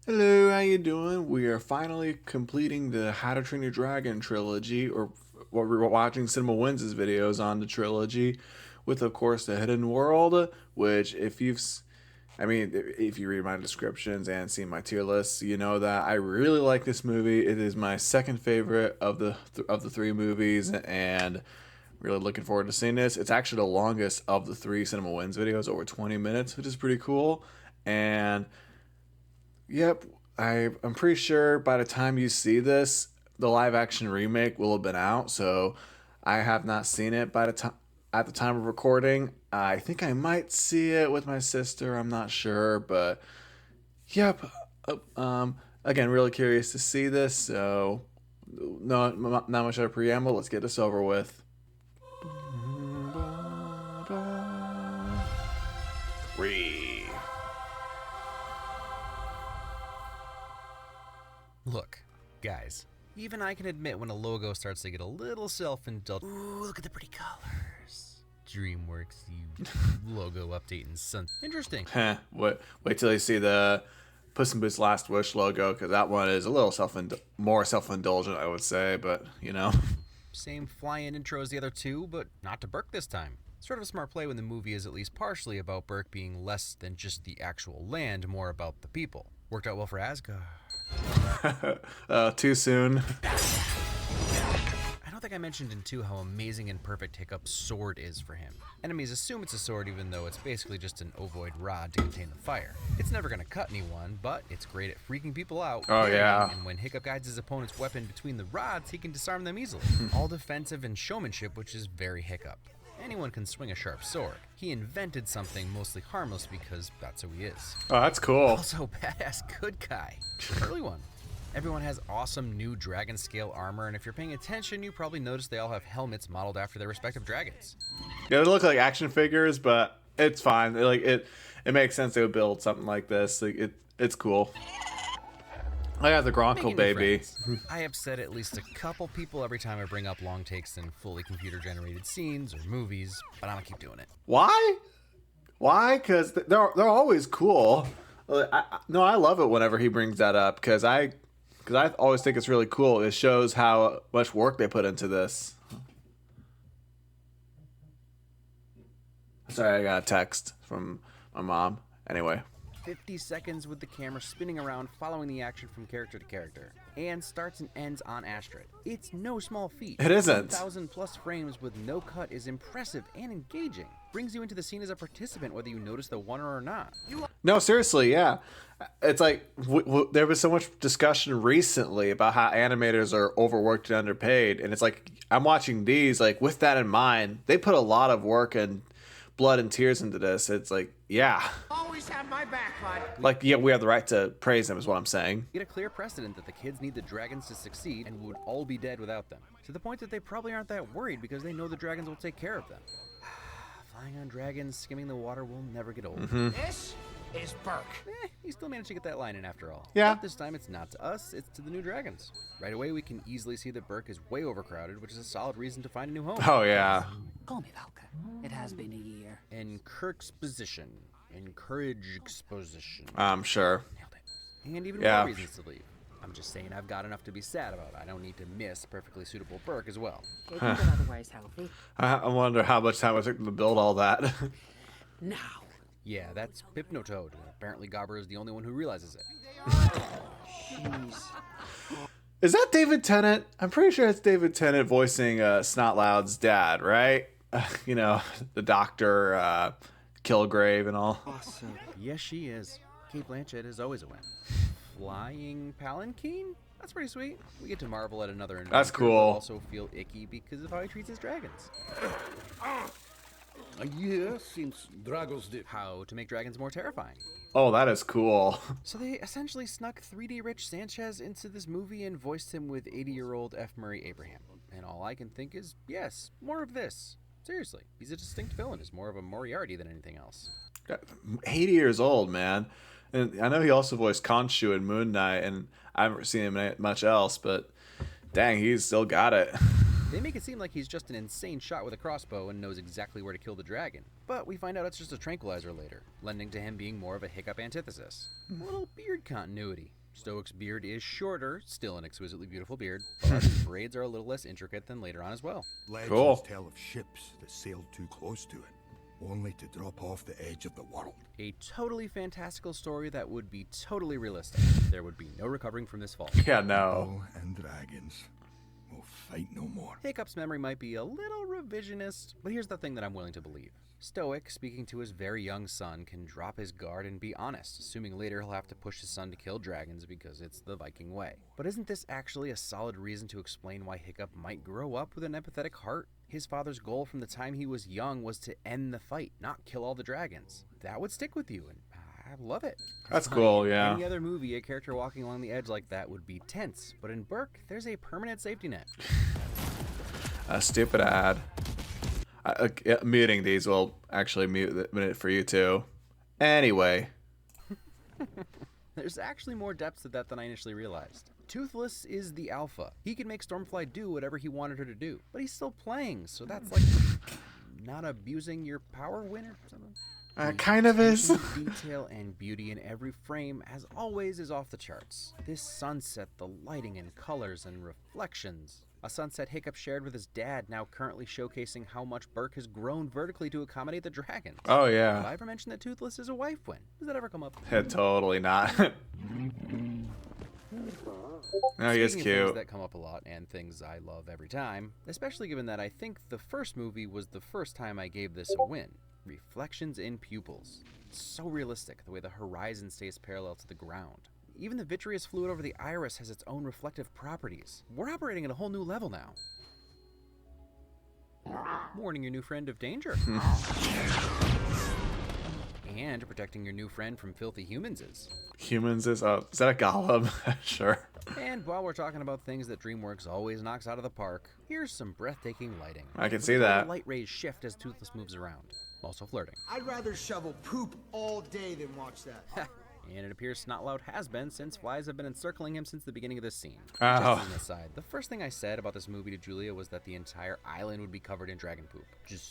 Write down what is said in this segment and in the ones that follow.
Hello, how you doing? We are finally completing the How to Train Your Dragon trilogy, or what we're watching CinemaWins' videos on the trilogy, with of course the Hidden World, which if you read my descriptions and see my tier lists, you know that I really like this movie. It is my second favorite of the three movies, and really looking forward to seeing this. It's actually the longest of the three CinemaWins videos, over 20 minutes, which is pretty cool, and yep, I'm pretty sure by the time you see this, the live action remake will have been out. So I have not seen it by the time at the time of recording. I think I might see it with my sister. I'm not sure, but yep. Again, really curious to see this. So no, not much of a preamble. Let's get this over with. Three. Look, guys, even I can admit when a logo starts to get a little self-indulgent. Ooh, look at the pretty colors. DreamWorks, you logo updating son. Interesting. Wait till you see the Puss in Boots Last Wish logo, because that one is a little more self-indulgent, I would say, but you know. Same fly-in intro as the other two, but not to Burke this time. Sort of a smart play when the movie is at least partially about Burke being less than just the actual land, more about the people. Worked out well for Asgard. Too soon. I don't think I mentioned in 2 how amazing and perfect Hiccup's sword is for him. Enemies assume it's a sword even though it's basically just an ovoid rod to contain the fire. It's never going to cut anyone, but it's great at freaking people out. Oh yeah. And when Hiccup guides his opponent's weapon between the rods, he can disarm them easily. All defensive and showmanship, which is very Hiccup. Anyone can swing a sharp sword. He invented something mostly harmless because that's who he is. Oh, that's cool. Also, badass good guy. Early one. Everyone has awesome new dragon scale armor, and if you're paying attention, you probably noticed they all have helmets modeled after their respective dragons. Yeah, they look like action figures, but it's fine. It makes sense they would build something like this. It's cool. I got the Gronkle baby. I upset at least a couple people every time I bring up long takes in fully computer generated scenes or movies, but I'm gonna keep doing it. Why? Why? Because they're always cool. I love it whenever he brings that up because I always think it's really cool. It shows how much work they put into this. Sorry, I got a text from my mom. Anyway. 50 seconds with the camera spinning around, following the action from character to character, and starts and ends on Astrid. It's no small feat. It isn't. 1,000 plus frames with no cut is impressive and engaging. Brings you into the scene as a participant, whether you notice the one or not. No, seriously, yeah. It's like there was so much discussion recently about how animators are overworked and underpaid, and it's like I'm watching these like with that in mind. They put a lot of work and blood and tears into this. It's like, yeah. Always have my back, bud. Like, yeah, we have the right to praise them is what I'm saying. Get a clear precedent that the kids need the dragons to succeed and would all be dead without them. To the point that they probably aren't that worried because they know the dragons will take care of them. Flying on dragons, skimming the water will never get old. This is Burke. He still managed to get that line in after all. Yeah. But this time it's not to us, it's to the new dragons. Right away we can easily see that Burke is way overcrowded, which is a solid reason to find a new home. Oh, yeah. Call me Valka. It has been a year. Encourage exposition. Encourage exposition. I'm sure. Nailed it. And even Yeah. more reasons to leave. I'm just saying I've got enough to be sad about. I don't need to miss perfectly suitable Burke as well. Capable but otherwise healthy. I wonder how much time it took them to build all that. Now. Yeah, that's Hypnotoad. Apparently Gobber is the only one who realizes it. Jeez. Is that David Tennant? I'm pretty sure it's David Tennant voicing Snotloud's dad, right? You know, the doctor, Kilgrave and all. Awesome. Yes, she is. Kate Blanchett is always a win. Flying Palanquin? That's pretty sweet. We get to marvel at another inventor. That's cool. But also feel icky because of how he treats his dragons. A year since Dragos did. How to make dragons more terrifying. Oh, that is cool. So they essentially snuck 3D Rich Sanchez into this movie and voiced him with 80-year-old F. Murray Abraham. And all I can think is, yes, more of this. Seriously, he's a distinct villain. He's more of a Moriarty than anything else. 80 years old, man. And I know he also voiced Khonshu in Moon Knight, and I haven't seen him in much else, but dang, he's still got it. They make it seem like he's just an insane shot with a crossbow and knows exactly where to kill the dragon. But we find out it's just a tranquilizer later, lending to him being more of a Hiccup antithesis. A little beard continuity. Stoick's beard is shorter, still an exquisitely beautiful beard, but his braids are a little less intricate than later on as well. Legends Cool. tell of ships that sailed too close to it, only to drop off the edge of the world. A totally fantastical story that would be totally realistic. There would be no recovering from this fall. Yeah, no. People and dragons will fight no more. Hiccup's memory might be a little revisionist, but here's the thing that I'm willing to believe. Stoic, speaking to his very young son, can drop his guard and be honest, assuming later he'll have to push his son to kill dragons because it's the Viking way. But isn't this actually a solid reason to explain why Hiccup might grow up with an empathetic heart? His father's goal from the time he was young was to end the fight, not kill all the dragons. That would stick with you, and I love it. That's cool, yeah. Any other movie, a character walking along the edge like that would be tense, but in Burke, there's a permanent safety net. A stupid ad. Muting these will actually mute it for you too. Anyway. There's actually more depth to that than I initially realized. Toothless is the alpha. He can make Stormfly do whatever he wanted her to do, but he's still playing, so that's like not abusing your power win or something. Kind of is. Detail and beauty in every frame, as always, is off the charts. This sunset, the lighting and colors and reflections. A sunset Hiccup shared with his dad, now currently showcasing how much Burke has grown vertically to accommodate the dragons. Oh, Have I yeah. ever mentioned that Toothless is a wife win? Does that ever come up? Totally not. No, he is Speaking of cute. things that come up a lot and things I love every time, especially given that I think the first movie was the first time I gave this a win. Reflections in pupils. It's so realistic, the way the horizon stays parallel to the ground. Even the vitreous fluid over the iris has its own reflective properties. We're operating at a whole new level now. Warning your new friend of danger. And protecting your new friend from filthy humans is. Humans is that a golem? Sure. And while we're talking about things that DreamWorks always knocks out of the park, here's some breathtaking lighting. I can see The way that. the light rays shift as Toothless moves around. Also flirting. I'd rather shovel poop all day than watch that. And it appears Snotlout has been, since flies have been encircling him since the beginning of this scene. Oh. Just as an aside, the first thing I said about this movie to Julia was that the entire island would be covered in dragon poop.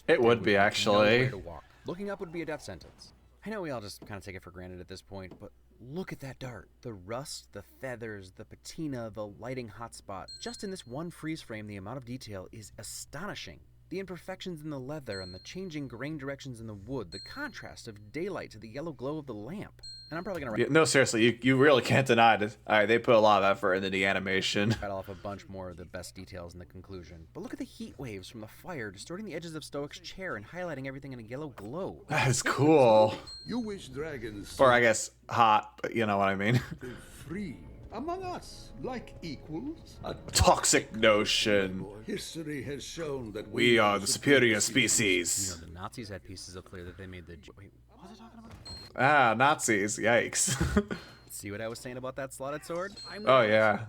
It would be, actually. Nowhere to walk. Looking up would be a death sentence. I know we all just kind of take it for granted at this point, but look at that dart. The rust, the feathers, the patina, the lighting hotspot. Just in this one freeze frame, the amount of detail is astonishing. The imperfections in the leather and the changing grain directions in the wood, the contrast of daylight to the yellow glow of the lamp. And I'm probably going to No, seriously, you really can't deny it. They put a lot of effort into the animation. rattle off a bunch more of the best details in the conclusion. But look at the heat waves from the fire, distorting the edges of Stoic's chair and highlighting everything in a yellow glow. That is cool. You wish dragons Or I guess hot, but you know what I mean. to free among us like equals. A Toxic notion. history has shown that We are the superior You know, species. the Nazis had pieces of clear that they made the... Wait, what was I talking about? Ah, Nazis. Yikes. See what I was saying about that slotted sword? Oh, yeah.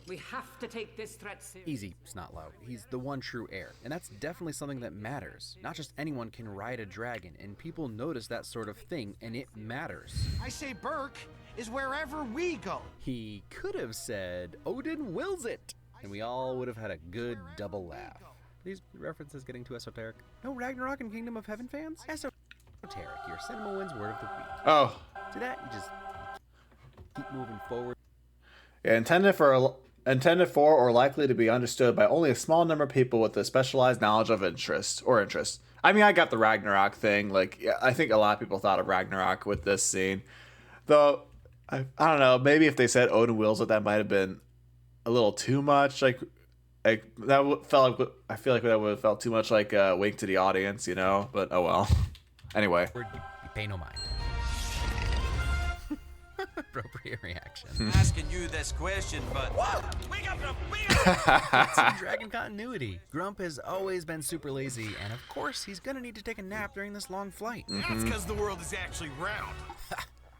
We have to take this threat seriously. Easy, Snotlout. He's the one true heir. And that's definitely something that matters. Not just anyone can ride a dragon, and people notice that sort of thing, and it matters. I say Burke is wherever we go. He could have said, Odin wills it! And we all would have had a good double laugh. These references getting too esoteric? No Ragnarok and Kingdom of Heaven fans? Esoteric, your CinemaWins word of the week. Oh, To that, you just keep moving forward. yeah, intended for or likely to be understood by only a small number of people with a specialized knowledge of interest. I mean, I got the Ragnarok thing. Like, yeah, I think a lot of people thought of Ragnarok with this scene. Though, I don't know, maybe if they said Odin wills it, that might have been a little too much. Like felt like, I feel like that would have felt too much like a wink to the audience, you know? But oh well. Anyway. You pay no mind. Appropriate reaction. Asking you this question, but wake up, Some dragon continuity. Grump has always been super lazy, and of course, he's gonna need to take a nap during this long flight. That's because the world is actually round.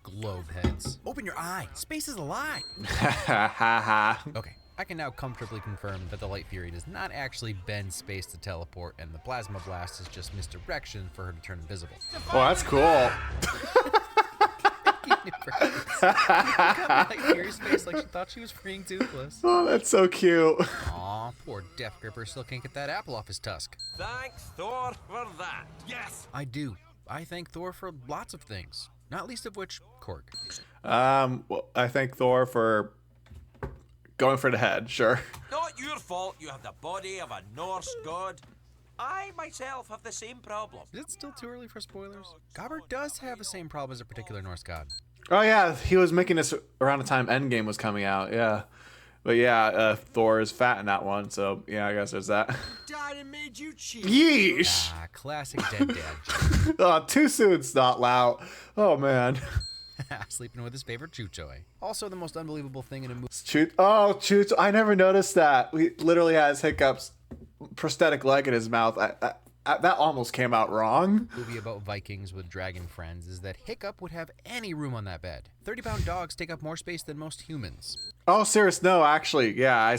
Globe heads. Open your eye. Space is a lie. Ha ha ha. Okay, I can now comfortably confirm that the Light Fury does not actually bend space to teleport, and the Plasma Blast is just misdirection for her to turn invisible. Well, that's cool. Light Fury's face like she thought she was freeing Toothless. Oh, that's so cute. Aw, poor Death Gripper still can't get that apple off his tusk. Thanks, Thor, for that. Yes. I do. I thank Thor for lots of things, not least of which, Korg. Well, I thank Thor for going for the head. Sure. Not your fault you have the body of a Norse god. I myself have the same problem. Is it still too early for spoilers? Gobbert does have the same problem as a particular Norse god. Oh yeah, he was making this around the time Endgame was coming out. Yeah, but yeah, Thor is fat in that one. So yeah, I guess there's that. Died and made you cheap. Yeesh. Ah, classic dead dad joke. Oh, too soon, not loud. Oh man. Sleeping with his favorite chuchoy. Also, the most unbelievable thing in a movie. Chooch. I never noticed that. He literally has Hiccup's prosthetic leg in his mouth. That almost came out wrong. Movie about Vikings with dragon friends is that Hiccup would have any room on that bed. 30-pound dogs take up more space than most humans. Oh, serious? No, actually, yeah. I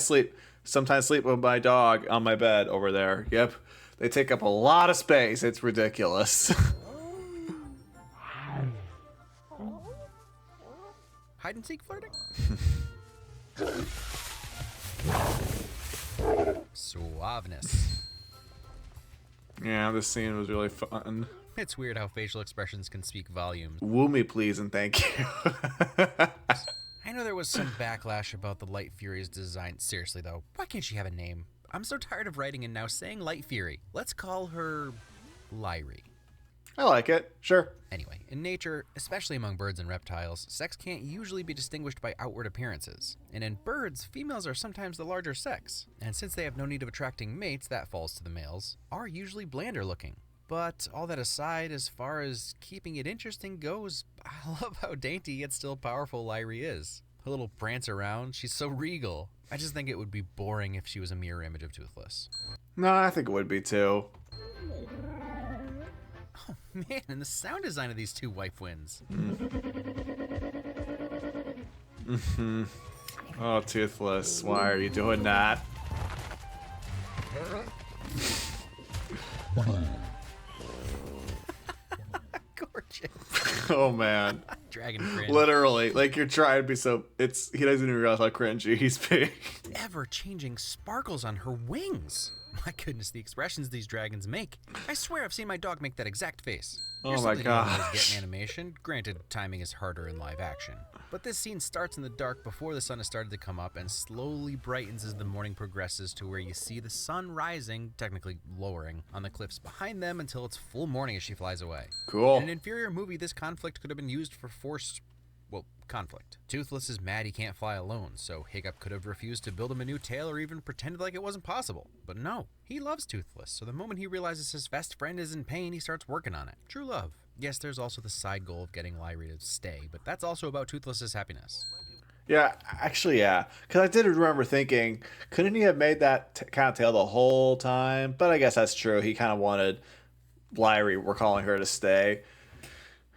sometimes sleep with my dog on my bed over there. Yep, they take up a lot of space. It's ridiculous. Hide and seek flirting? Suaveness. Yeah, this scene was really fun. It's weird how facial expressions can speak volumes. Woo me, please, and thank you. I know there was some backlash about the Light Fury's design. Seriously, though, why can't she have a name? I'm so tired of writing and now saying Light Fury. Let's call her Lyrie. I like it. Sure. Anyway, in nature, especially among birds and reptiles, sex can't usually be distinguished by outward appearances. And in birds, females are sometimes the larger sex. And since they have no need of attracting mates, that falls to the males, are usually blander looking. But all that aside, as far as keeping it interesting goes, I love how dainty yet still powerful Lyrie is. Her little prance around, she's so regal. I just think it would be boring if she was a mirror image of Toothless. No, I think it would be too. Oh man, and the sound design of these two wife wins. Oh, Toothless, why are you doing that? Gorgeous. Oh man. Dragon cringe. Literally, like you're trying to be so. He doesn't even realize how cringy he's being. Ever-changing sparkles on her wings. My goodness, the expressions these dragons make. I swear I've seen my dog make that exact face. Oh Here's my something you don't always gosh. get in animation. Granted, timing is harder in live action. But this scene starts in the dark before the sun has started to come up and slowly brightens as the morning progresses to where you see the sun rising, technically lowering, on the cliffs behind them until it's full morning as she flies away. Cool. In an inferior movie, this conflict could have been used for forced conflict. Toothless is mad he can't fly alone, so Hiccup could have refused to build him a new tail or even pretended like it wasn't possible. But no, he loves Toothless, so the moment he realizes his best friend is in pain, he starts working on it. True love. Yes, there's also the side goal of getting Lyrie to stay, but that's also about Toothless's happiness. Yeah, actually, yeah. Because I did remember thinking, couldn't he have made that kind of tail the whole time? But I guess that's true. He kind of wanted Lyrie, we're calling her, to stay.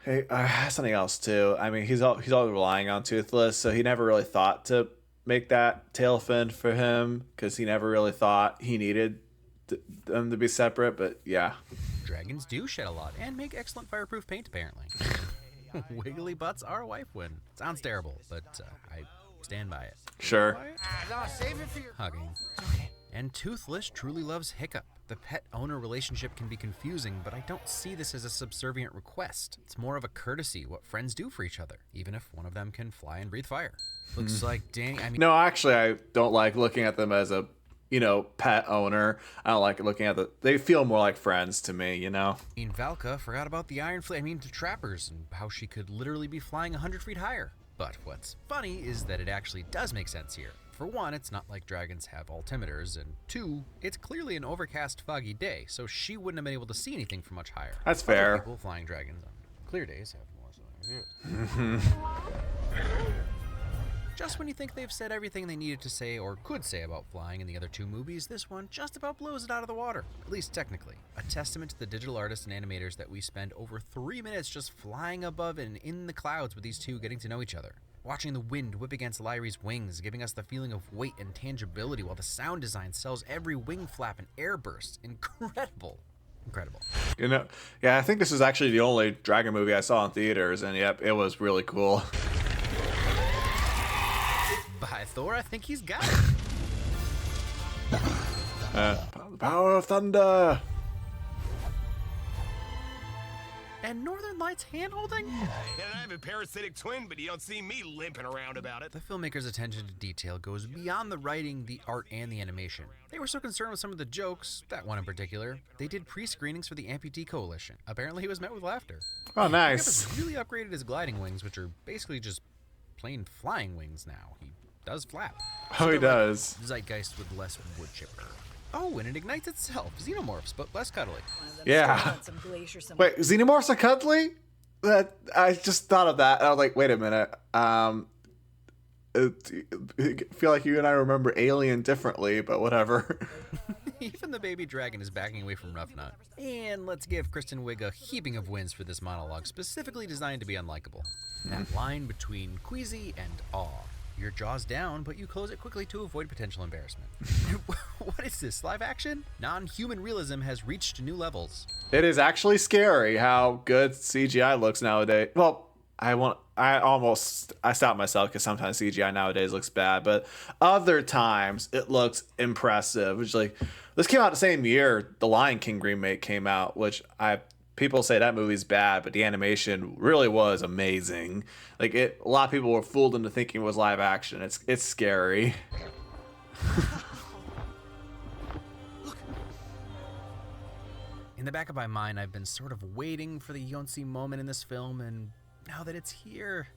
Hey, something else too. I mean, he's always relying on Toothless, so he never really thought to make that tail fin for him because he never really thought he needed them to be separate. But yeah, Dragons do shed a lot and make excellent fireproof paint, apparently. Wiggly butts are a wife win. Sounds terrible, but I stand by it. sure. No, save it for your... Hugging. And Toothless truly loves Hiccup. The pet-owner relationship can be confusing, but I don't see this as a subservient request. It's more of a courtesy, what friends do for each other, even if one of them can fly and breathe fire. Looks like Danny, No, actually, I don't like looking at them as a, pet owner. I don't like looking at they feel more like friends to me, Valka forgot about the the trappers, and how she could literally be flying 100 feet higher. But what's funny is that it actually does make sense here. For one, it's not like dragons have altimeters, and two, it's clearly an overcast, foggy day, so she wouldn't have been able to see anything from much higher. That's Other fair. people flying dragons on clear days have more views. Just when you think they've said everything they needed to say or could say about flying in the other two movies, this one just about blows it out of the water, at least technically. A testament to the digital artists and animators that we spend over 3 minutes just flying above and in the clouds with these two getting to know each other. Watching the wind whip against Lyrie's wings, giving us the feeling of weight and tangibility while the sound design sells every wing flap and air burst. Incredible. Incredible. Yeah, I think this is actually the only dragon movie I saw in theaters, and yep, it was really cool. By Thor, I think he's got it. The power of thunder. And Northern Lights hand-holding? And I have a parasitic twin, but you don't see me limping around about it. The filmmaker's attention to detail goes beyond the writing, the art, and the animation. They were so concerned with some of the jokes, that one in particular, they did pre-screenings for the Amputee Coalition. Apparently he was met with laughter. Oh, Hiccup nice. has really upgraded his gliding wings, which are basically just plain flying wings now. He does flap. Oh, he Still like does. Zeitgeist with less wood chipper. Oh, and it ignites itself. Xenomorphs, but less cuddly. Yeah. Wait, Xenomorphs are cuddly? That I just thought of that. And I was like, wait a minute. I feel like you and I remember Alien differently, but whatever. Even the baby dragon is backing away from Rough Nut. And let's give Kristen Wiig a heaping of wins for this monologue, specifically designed to be unlikable. That line between queasy and awe. Your jaw's down, but you close it quickly to avoid potential embarrassment. What is this, live action? Non-human realism has reached new levels. It is actually scary how good CGI looks nowadays. Well, I stopped myself because sometimes CGI nowadays looks bad, but other times it looks impressive. Which, like, this came out the same year the Lion King remake came out, which people say that movie's bad, but the animation really was amazing. Like, a lot of people were fooled into thinking it was live action. It's scary. In the back of my mind, I've been sort of waiting for the Yonsei moment in this film, and now that it's here,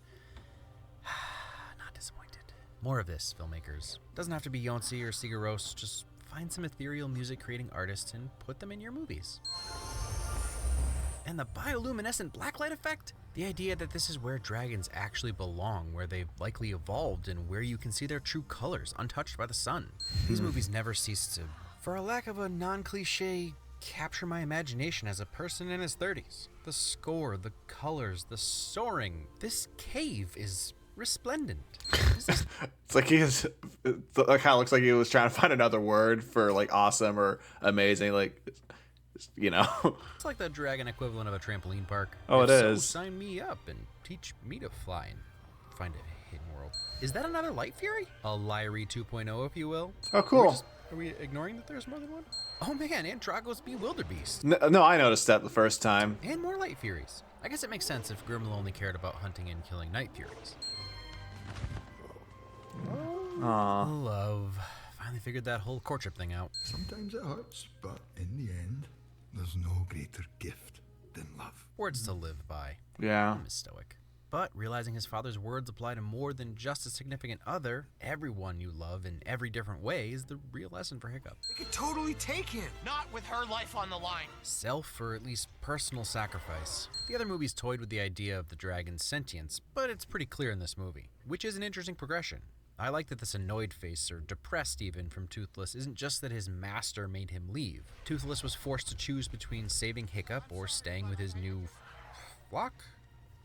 not disappointed. More of this, filmmakers. Doesn't have to be Yonsei or Sigur. Just find some ethereal music-creating artists and put them in your movies. And the bioluminescent blacklight effect? The idea that this is where dragons actually belong, where they've likely evolved, and where you can see their true colors, untouched by the sun. These movies never cease to, for a lack of a non-cliche, capture my imagination as a person in his 30s. The score, the colors, the soaring. This cave is resplendent. It's like it kind of looks like he was trying to find another word for, like, awesome or amazing, like, you know. It's like the dragon equivalent of a trampoline park. Oh, If it so, is. Sign me up and teach me to fly and find a hidden world. Is that another Light Fury? A Lyrie 2.0, if you will? Oh, cool. Are we ignoring that there's more than one? Oh man, and Drago's Bewilderbeast. No, I noticed that the first time. And more Light Furies. I guess it makes sense if Grimlow only cared about hunting and killing Night Furies. Aww. Love. Finally figured that whole courtship thing out. Sometimes it hurts, but in the end, there's no greater gift than love. Words to live by. Yeah. I'm stoic. But realizing his father's words apply to more than just a significant other, everyone you love in every different way, is the real lesson for Hiccup. They could totally take him. Not with her life on the line. Self, or at least personal sacrifice. The other movies toyed with the idea of the dragon's sentience, but it's pretty clear in this movie, which is an interesting progression. I like that this annoyed face, or depressed even, from Toothless isn't just that his master made him leave. Toothless was forced to choose between saving Hiccup or staying with his new flock?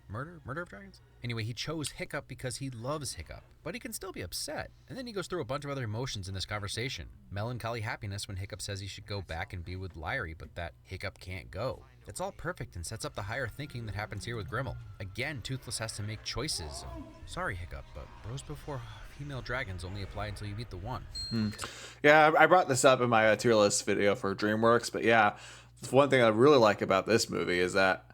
Murder of dragons? Anyway, he chose Hiccup because he loves Hiccup, but he can still be upset. And then he goes through a bunch of other emotions in this conversation. Melancholy happiness when Hiccup says he should go back and be with Lyrie, but that Hiccup can't go. It's all perfect and sets up the higher thinking that happens here with Grimmel. Again, Toothless has to make choices. Sorry, Hiccup, but bros before female dragons only apply until you meet the one. Yeah, I brought this up in my tier list video for DreamWorks, but yeah, one thing I really like about this movie is that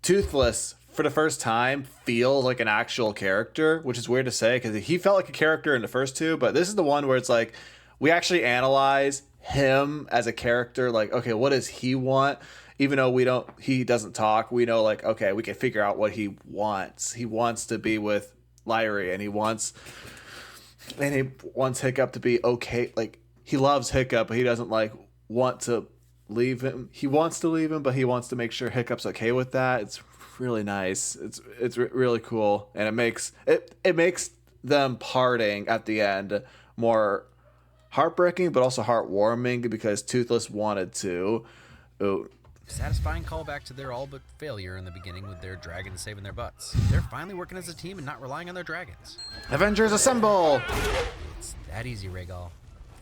Toothless, for the first time, feels like an actual character, which is weird to say because he felt like a character in the first two, but this is the one where it's like we actually analyze him as a character. Like, okay, what does he want? Even though he doesn't talk, we know, like, okay, we can figure out what he wants. He wants to be with Lyrie, and he wants Hiccup to be okay. Like, he loves Hiccup, but he doesn't, like, want to leave him. He wants to leave him, but he wants to make sure Hiccup's okay with that. It's really nice. It's really cool, and it makes them parting at the end more heartbreaking, but also heartwarming because Toothless wanted to. Ooh. Satisfying callback to their all but failure in the beginning with their dragons saving their butts. They're finally working as a team and not relying on their dragons. Avengers assemble! It's that easy, Rhaegal.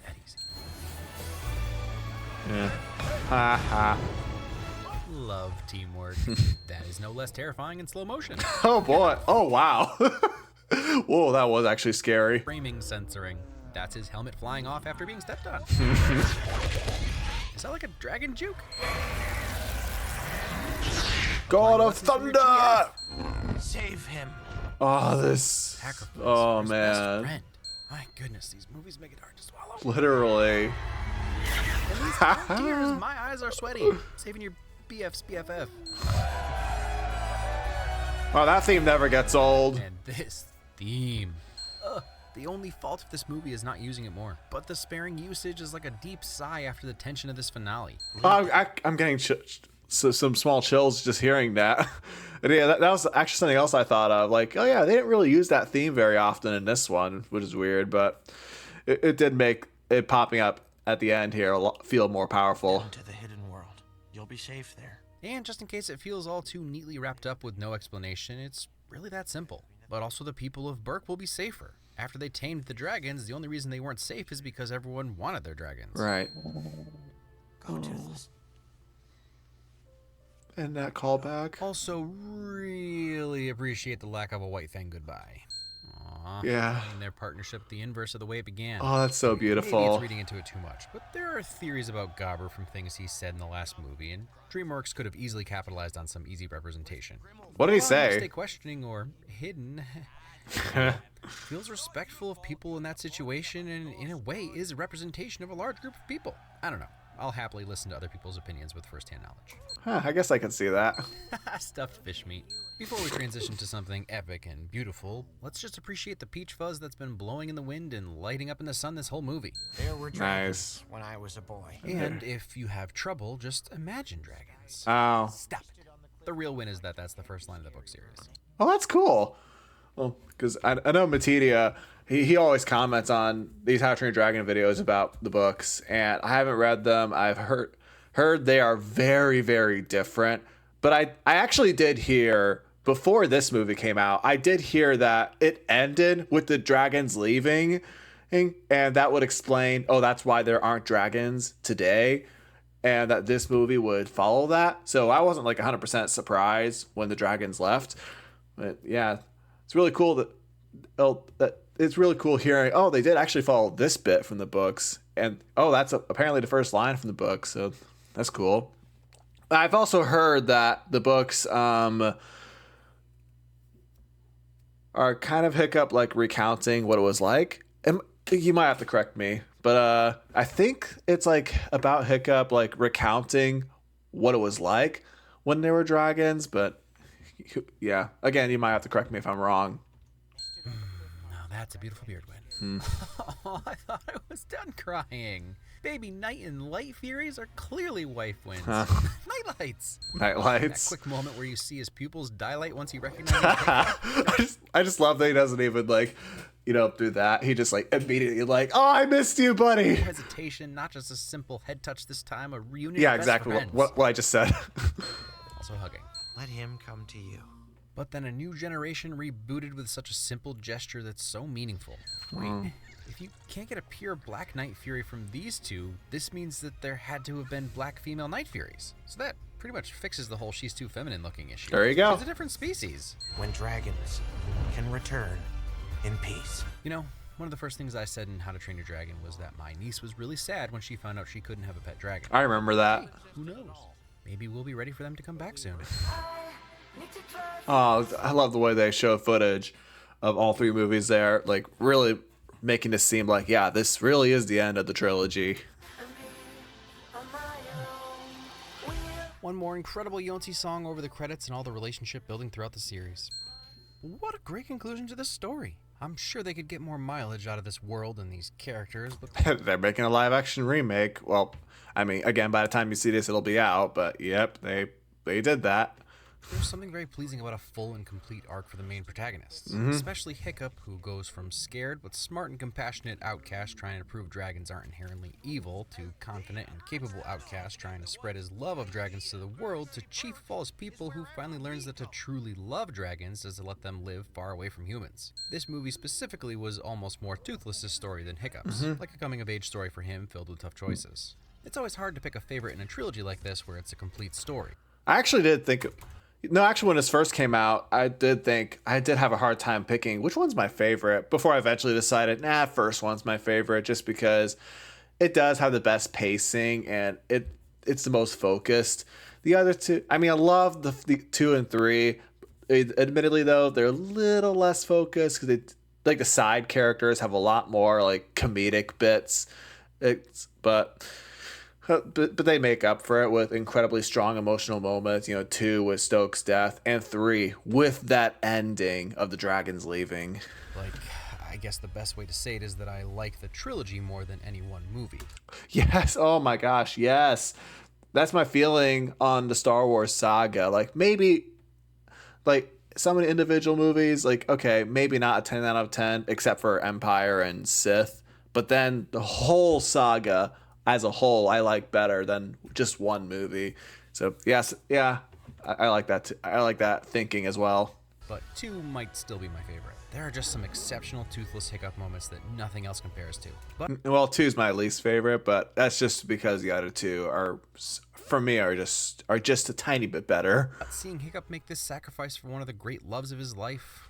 That easy. Yeah. Ha ha. Love teamwork. That is no less terrifying in slow motion. Oh boy. Oh wow. Whoa, that was actually scary. Framing censoring. That's his helmet flying off after being stepped on. Is that like a dragon juke? God of lessons from your Thunder! Save him. Oh, this. Sacrifice Oh, for his best man. friend. My goodness, these movies make it hard to swallow. Literally. And these aren't tears. My eyes are sweaty. Saving your BF's BFF. Oh, that theme never gets old. And this theme. The only fault of this movie is not using it more. But the sparing usage is like a deep sigh after the tension of this finale. I'm getting some small chills just hearing that. And yeah, that was actually something else I thought of. Like, oh yeah, they didn't really use that theme very often in this one, which is weird, but it did make it popping up at the end here feel more powerful. Into the hidden world. You'll be safe there. And just in case it feels all too neatly wrapped up with no explanation, it's really that simple. But also the people of Burke will be safer. After they tamed the dragons, the only reason they weren't safe is because everyone wanted their dragons. Right. Go, Toothless. And that callback. Also, really appreciate the lack of a White Fang goodbye. Aww. Yeah. And their partnership the inverse of the way it began. Oh, that's so Maybe beautiful. it's reading into it too much, but there are theories about Gobber from things he said in the last movie, and DreamWorks could have easily capitalized on some easy representation. What did he Stay say? questioning or hidden. Feels respectful of people in that situation, and in a way is a representation of a large group of people. I don't know. I'll happily listen to other people's opinions with first-hand knowledge. Huh, I guess I can see that. Stuffed fish meat. Before we transition to something epic and beautiful, let's just appreciate the peach fuzz that's been blowing in the wind and lighting up in the sun this whole movie. There were dragons Nice. when I was a boy. And if you have trouble, just imagine dragons. Oh. Stop it. The real win is that that's the first line of the book series. Oh, that's cool. Well, because I know Matidia, he always comments on these How to Train Your Dragon videos about the books, and I haven't read them. I've heard they are very, very different. But I actually did hear, before this movie came out, I did hear that it ended with the dragons leaving, and that would explain, oh, that's why there aren't dragons today, and that this movie would follow that. So I wasn't like 100% surprised when the dragons left. But yeah, it's really cool that it's really cool hearing, oh, they did actually follow this bit from the books, and oh, that's apparently the first line from the book, so that's cool. I've also heard that the books are kind of Hiccup like recounting what it was like. And you might have to correct me, but I think it's like about Hiccup like recounting what it was like when there were dragons, but yeah, again, you might have to correct me if I'm wrong. Now that's a beautiful beard win. Oh, I thought I was done crying. Baby Night and Light Furies are clearly wife wins. Nightlights. That Nightlights. quick moment where you see his pupils dilate once he recognizes I just love that he doesn't even like, do that. He just like immediately like, oh, I missed you, buddy. hesitation, not just a simple head touch this time, a reunion Yeah, of best exactly friends. what I just said. Also hugging. Let him come to you. But then a new generation rebooted with such a simple gesture that's so meaningful. Wait, if you can't get a pure Black Night Fury from these two, this means that there had to have been black female Night Furies. So that pretty much fixes the whole she's too feminine looking issue. There you go. It's a different species. When dragons can return in peace. One of the first things I said in How to Train Your Dragon was that my niece was really sad when she found out she couldn't have a pet dragon. I remember that. Who knows? Maybe we'll be ready for them to come back soon. Oh, I love the way they show footage of all three movies there, like really making this seem like, yeah, this really is the end of the trilogy. One more incredible Yonsei song over the credits and all the relationship building throughout the series. What a great conclusion to this story. I'm sure they could get more mileage out of this world and these characters, but They're making a live action remake. Well, I mean, again, by the time you see this, it'll be out, but yep, they did that. there's something very pleasing about a full and complete arc for the main protagonists, especially Hiccup, who goes from scared but smart and compassionate outcast trying to prove dragons aren't inherently evil, to confident and capable outcast trying to spread his love of dragons to the world, to chief of all his people who finally learns that to truly love dragons is to let them live far away from humans. This movie specifically was almost more Toothless' story than Hiccup's, like a coming-of-age story for him filled with tough choices. It's always hard to pick a favorite in a trilogy like this where it's a complete story. I actually did think, no, actually, when this first came out, I did have a hard time picking which one's my favorite before I eventually decided, first one's my favorite, just because it does have the best pacing and it's the most focused. The other two, I mean, I love the 2 and 3. Admittedly, though, they're a little less focused because they like the side characters have a lot more like comedic bits. But they make up for it with incredibly strong emotional moments. 2 with Stokes' death, and 3 with that ending of the dragons leaving. Like, I guess the best way to say it is that I like the trilogy more than any one movie. Yes. Oh my gosh. Yes. That's my feeling on the Star Wars saga. Like maybe, like some of the individual movies, like okay, maybe not a 10 out of 10, except for Empire and Sith. But then the whole saga as a whole, I like better than just one movie. So yes, yeah, I like that. I like that thinking as well. But 2 might still be my favorite. There are just some exceptional toothless hiccup moments that nothing else compares to. But Well, 2 is my least favorite, but that's just because the other 2 are, for me, are just a tiny bit better. seeing Hiccup make this sacrifice for one of the great loves of his life,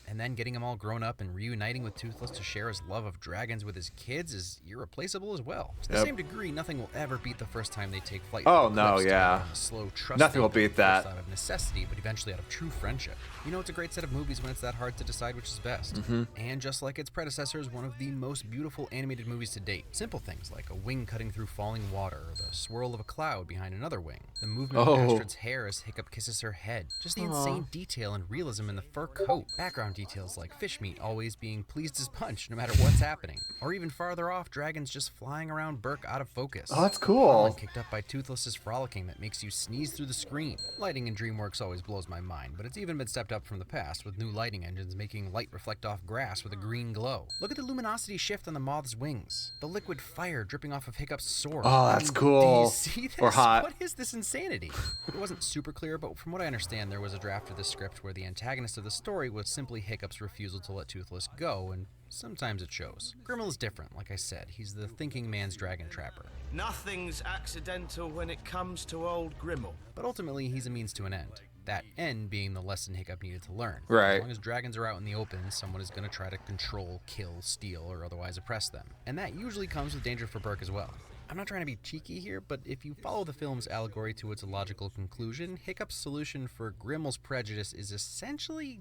and then getting him all grown up and reuniting with Toothless to share his love of dragons with his kids is irreplaceable as well. To the Yep. same degree, nothing will ever beat the first time they take flight. Oh, from the no, cliffs yeah. together on a slow, trusting Nothing will build beat first that. out of necessity, but eventually out of true friendship. It's a great set of movies when it's that hard to decide which is best. Mm-hmm. And just like its predecessors, one of the most beautiful animated movies to date. Simple things like a wing cutting through falling water, or the swirl of a cloud behind another wing, the movement of Astrid's hair as Hiccup kisses her head, just the insane detail and realism in the fur coat, background details like fish meat always being pleased as punch no matter what's happening, or even farther off, dragons just flying around Burke out of focus. Oh, that's cool. Pollen kicked up by Toothless's frolicking that makes you sneeze through the screen. Lighting in DreamWorks always blows my mind, but it's even been stepped up from the past with new lighting engines making light reflect off grass with a green glow. Look at the luminosity shift on the moth's wings, the liquid fire dripping off of Hiccup's sword. Oh, that's Do cool. you see this? Or hot. What is this insanity? It wasn't super clear, but from what I understand, there was a draft of this script where the antagonist of the story was simply Hiccup's refusal to let Toothless go, and sometimes it shows. Grimmel is different, like I said. He's the thinking man's dragon trapper. Nothing's accidental when it comes to old Grimmel. But ultimately, he's a means to an end. That end being the lesson Hiccup needed to learn. Right. As long as dragons are out in the open, someone is going to try to control, kill, steal, or otherwise oppress them. And that usually comes with danger for Burke as well. I'm not trying to be cheeky here, but if you follow the film's allegory to its logical conclusion, Hiccup's solution for Grimmel's prejudice is essentially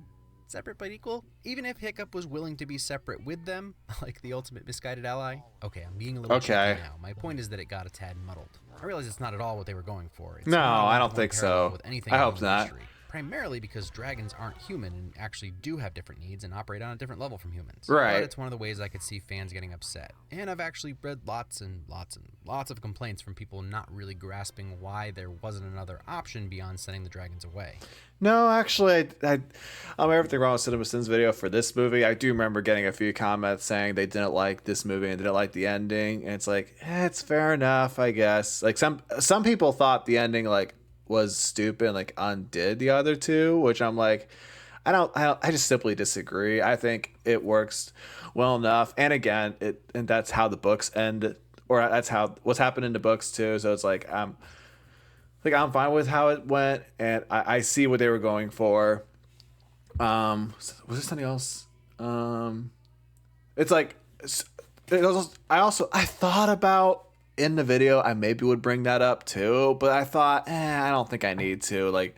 separate but equal. Even if Hiccup was willing to be separate with them, like the ultimate misguided ally. Okay, I'm being a little cheeky now. My point is that it got a tad muddled. I realize it's not at all what they were going for. It's No, not I a don't one-to-one think parallel so. with anything I in hope human not. history. Primarily because dragons aren't human and actually do have different needs and operate on a different level from humans. Right. But it's one of the ways I could see fans getting upset. And I've actually read lots and lots and lots of complaints from people not really grasping why there wasn't another option beyond sending the dragons away. No, actually, everything wrong with CinemaWins video for this movie. I do remember getting a few comments saying they didn't like this movie and didn't like the ending, and it's like, it's fair enough, I guess. Like some people thought the ending like was stupid and like undid the other two, which I'm like, I just simply disagree. I think it works well enough, and again, and that's how the books end, or that's how what's happened in the books too. So it's like I'm fine with how it went, and I see what they were going for. Was there something else? It's like I thought about in the video I maybe would bring that up too, but I thought I don't think I need to. Like,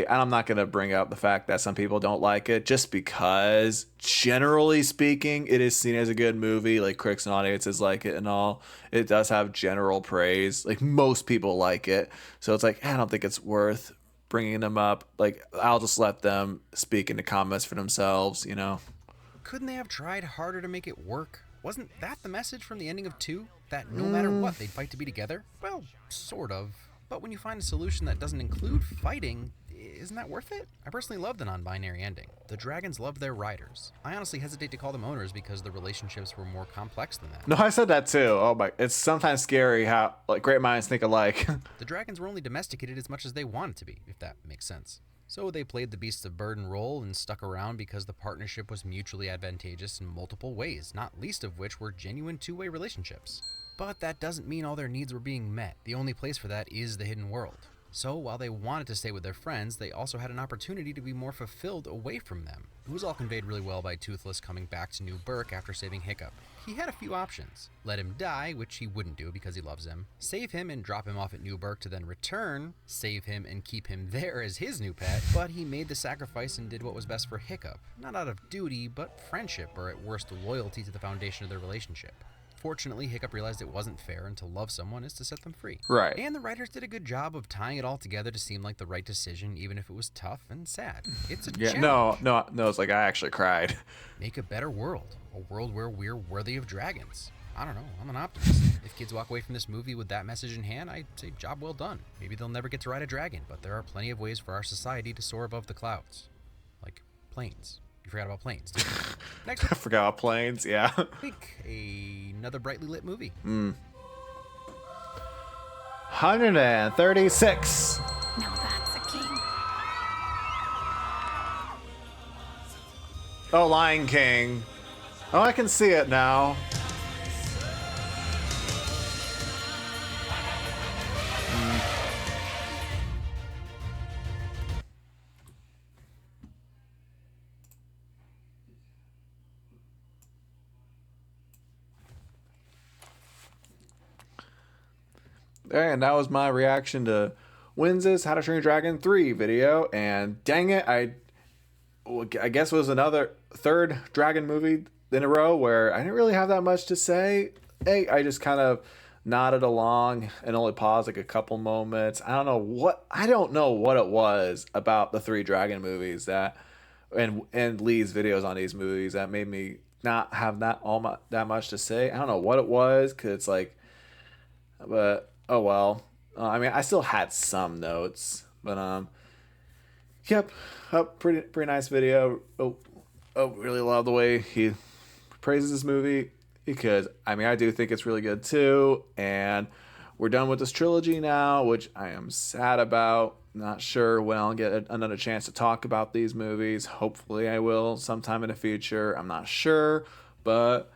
I'm not gonna bring up the fact that some people don't like it, just because generally speaking it is seen as a good movie. Like critics and audiences like it and all. It does have general praise. Like most people like it, so it's like I don't think it's worth bringing them up. Like I'll just let them speak in the comments for themselves. Couldn't they have tried harder to make it work? Wasn't that the message from the ending of 2? That no matter what, they'd fight to be together? Well, sort of. But when you find a solution that doesn't include fighting, isn't that worth it? I personally love the non-binary ending. The dragons loved their riders. I honestly hesitate to call them owners because the relationships were more complex than that. No, I said that too. Oh my, it's sometimes scary how like great minds think alike. The dragons were only domesticated as much as they wanted to be, if that makes sense. So they played the beasts of burden role and stuck around because the partnership was mutually advantageous in multiple ways, not least of which were genuine two-way relationships. But that doesn't mean all their needs were being met. The only place for that is the hidden world. So while they wanted to stay with their friends, they also had an opportunity to be more fulfilled away from them. It was all conveyed really well by Toothless coming back to New Burke after saving Hiccup. He had a few options. Let him die, which he wouldn't do because he loves him. Save him and drop him off at New Burke to then return. Save him and keep him there as his new pet. But he made the sacrifice and did what was best for Hiccup. Not out of duty, but friendship, or at worst loyalty to the foundation of their relationship. Fortunately, Hiccup realized it wasn't fair, and to love someone is to set them free. Right. And the writers did a good job of tying it all together to seem like the right decision, even if it was tough and sad. It's a challenge. No, it's like I actually cried. Make a better world. A world where we're worthy of dragons. I don't know. I'm an optimist. If kids walk away from this movie with that message in hand, I'd say job well done. Maybe they'll never get to ride a dragon, but there are plenty of ways for our society to soar above the clouds. Like planes. You forgot about planes, didn't you? Next I forgot about planes, yeah. week, another brightly lit movie. 136. Now that's a king. Oh, Lion King. Oh, I can see it now. And that was my reaction to Wins' How to Train Your Dragon 3 video. And dang it, I guess it was another third dragon movie in a row where I didn't really have that much to say. Hey, I just kind of nodded along and only paused like a couple moments. I don't know what it was about the three dragon movies that and Lee's videos on these movies that made me not have that much to say. I don't know what it was, cause it's like, but oh well. I mean, I still had some notes, but yep, pretty nice video. Really love the way he praises this movie, because I mean, I do think it's really good too. And we're done with this trilogy now, which I am sad about. Not sure when I'll get another chance to talk about these movies. Hopefully I will sometime in the future. I'm not sure, but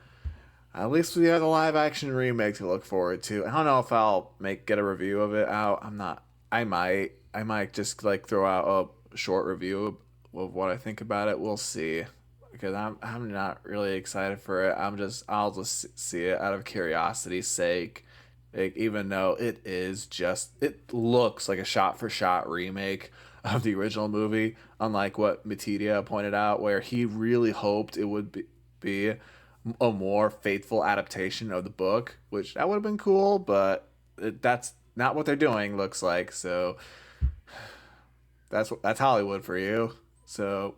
at least we have the live action remake to look forward to. I don't know if I'll get a review of it out. I might just like throw out a short review of what I think about it. We'll see, because I'm not really excited for it. I'll just see it out of curiosity's sake. Like, even though it looks like a shot-for-shot remake of the original movie, unlike what Matidia pointed out, where he really hoped it would be a more faithful adaptation of the book, which that would have been cool, but that's not what they're doing, looks like. So that's Hollywood for you. So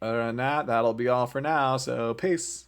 other than that, that'll be all for now. So peace.